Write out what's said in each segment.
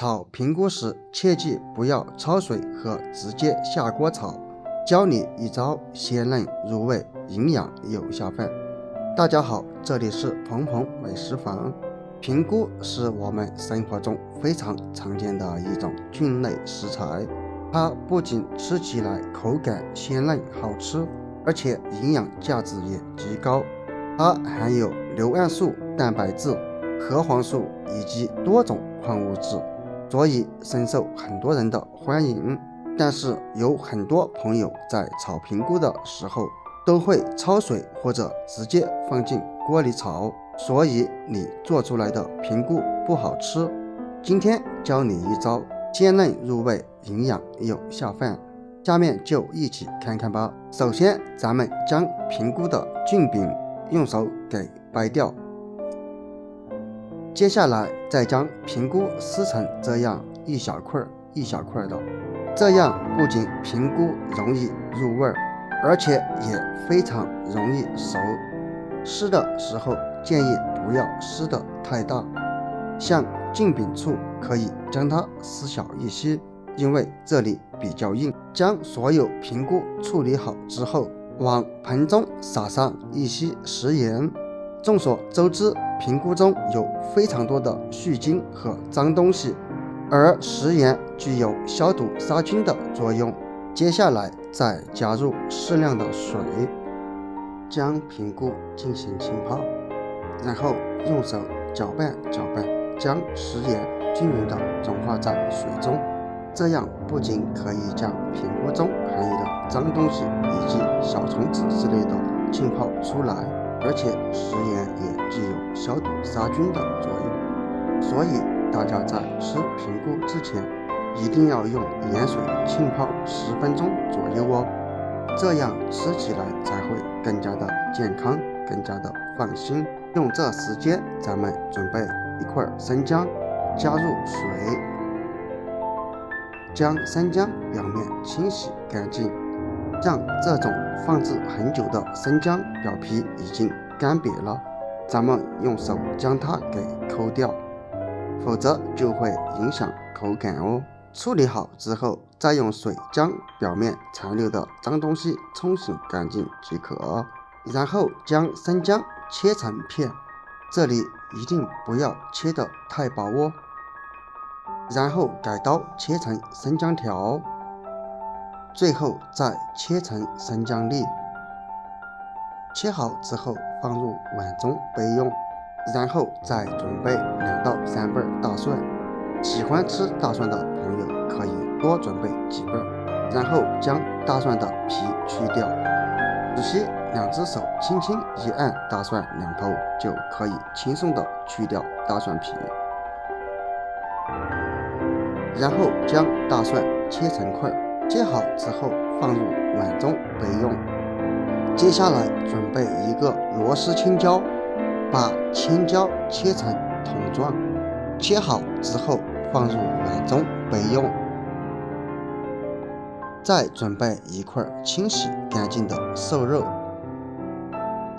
炒平菇时切记不要焯水和直接下锅炒。教你一招鲜嫩入味，营养有下饭。大家好，这里是鹏鹏美食房。平菇是我们生活中非常常见的一种菌类食材，它不仅吃起来口感鲜嫩好吃，而且营养价值也极高。它含有硫胺素、蛋白质、核黄素以及多种矿物质，所以深受很多人的欢迎。但是有很多朋友在炒平菇的时候都会焯水或者直接放进锅里炒，所以你做出来的平菇不好吃。今天教你一招鲜嫩入味，营养又下饭，下面就一起看看吧。首先咱们将平菇的菌柄用手给掰掉，接下来再将平菇撕成这样一小块一小块的，这样不仅平菇容易入味，而且也非常容易熟。撕的时候建议不要撕得太大，像茎柄处可以将它撕小一些，因为这里比较硬。将所有平菇处理好之后，往盆中撒上一些食盐。众所周知，平菇中有非常多的细菌和脏东西，而食盐具有消毒杀菌的作用。接下来再加入适量的水，将平菇进行浸泡，然后用手搅拌搅拌，将食盐均匀地融化在水中。这样不仅可以将平菇中含有的脏东西以及小虫子之类的浸泡出来，而且食盐也具有消毒杀菌的作用。所以大家在吃平菇之前一定要用盐水浸泡10分钟左右哦，这样吃起来才会更加的健康，更加的放心。用这时间咱们准备一块生姜，加入水，将生姜表面清洗干净。让这种放置很久的生姜表皮已经干瘪了，咱们用手将它给抠掉，否则就会影响口感哦。处理好之后，再用水将表面残留的脏东西冲洗干净即可。然后将生姜切成片，这里一定不要切得太薄哦。然后改刀切成生姜条，最后再切成生姜粒。切好之后放入碗中备用。然后再准备2到3瓣大蒜，喜欢吃大蒜的朋友可以多准备几瓣。然后将大蒜的皮去掉，仔细2只手轻轻一按大蒜两头，就可以轻松的去掉大蒜皮。然后将大蒜切成块，切好之后放入碗中备用。接下来准备一个螺丝青椒，把青椒切成筒状，切好之后放入碗中备用。再准备一块清洗干净的瘦肉，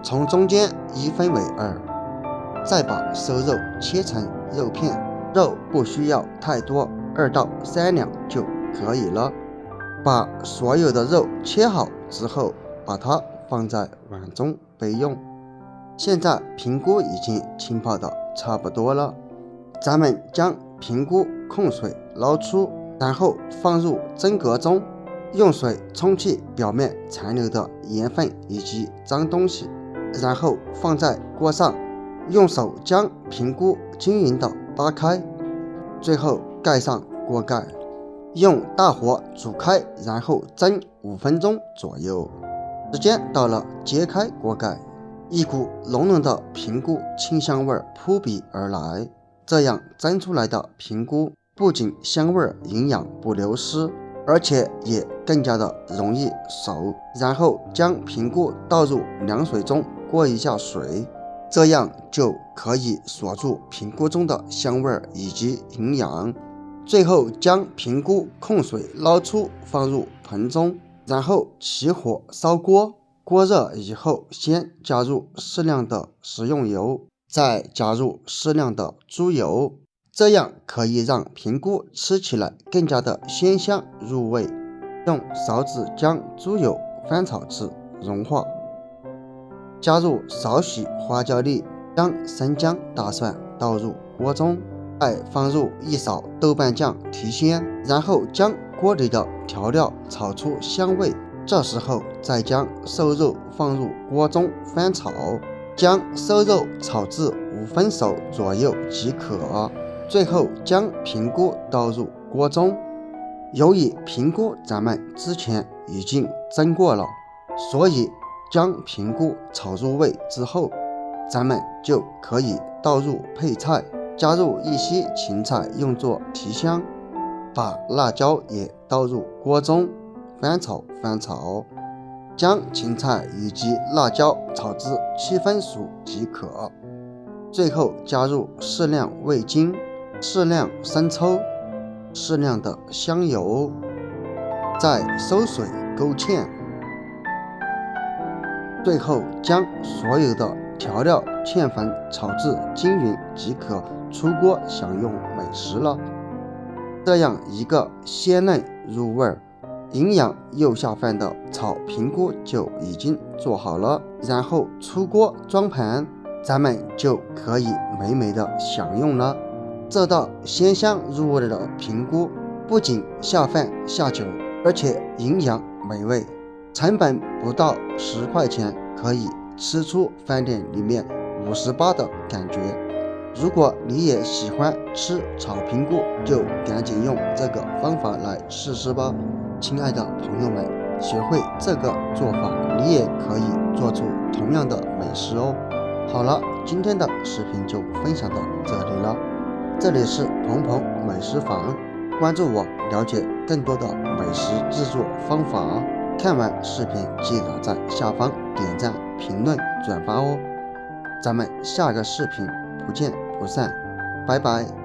从中间一分为2，再把瘦肉切成肉片，肉不需要太多，2到3两就可以了。把所有的肉切好之后，把它放在碗中备用。现在平菇已经浸泡的差不多了，咱们将平菇控水捞出，然后放入蒸格中，用水冲去表面残留的盐分以及脏东西，然后放在锅上，用手将平菇均匀的扒开，最后盖上锅盖，用大火煮开，然后蒸5分钟左右。时间到了，揭开锅盖，一股浓浓的平菇清香味扑鼻而来。这样蒸出来的平菇不仅香味营养不流失，而且也更加的容易熟。然后将平菇倒入凉水中过一下水，这样就可以锁住平菇中的香味以及营养。最后将平菇控水捞出，放入盆中，然后起火烧锅。锅热以后，先加入适量的食用油，再加入适量的猪油，这样可以让平菇吃起来更加的鲜香入味。用勺子将猪油翻炒至融化，加入少许花椒粒，将生姜、大蒜倒入锅中，再放入一勺豆瓣酱提鲜，然后将锅里的调料炒出香味。这时候再将瘦肉放入锅中翻炒，将瘦肉炒至5分熟左右即可。最后将平菇倒入锅中。由于平菇咱们之前已经蒸过了，所以将平菇炒入味之后，咱们就可以倒入配菜，加入一些芹菜用作提香，把辣椒也倒入锅中翻炒，将芹菜以及辣椒炒至7分熟即可。最后加入适量味精、适量生抽、适量的香油，再收水勾芡，最后将所有的调料芡粉炒至均匀即可出锅享用美食了。这样一个鲜嫩入味、营养又下饭的炒平菇就已经做好了，然后出锅装盘，咱们就可以美美的享用了。这道鲜香入味的平菇不仅下饭下酒，而且营养美味，成本不到10块钱，可以吃出饭店里面58的感觉。如果你也喜欢吃炒平菇，就赶紧用这个方法来试试吧。亲爱的朋友们，学会这个做法，你也可以做出同样的美食哦。好了，今天的视频就分享到这里了。这里是鹏鹏美食坊，关注我，了解更多的美食制作方法。看完视频记得在下方点赞、评论、转发哦。咱们下个视频不见不散，拜拜。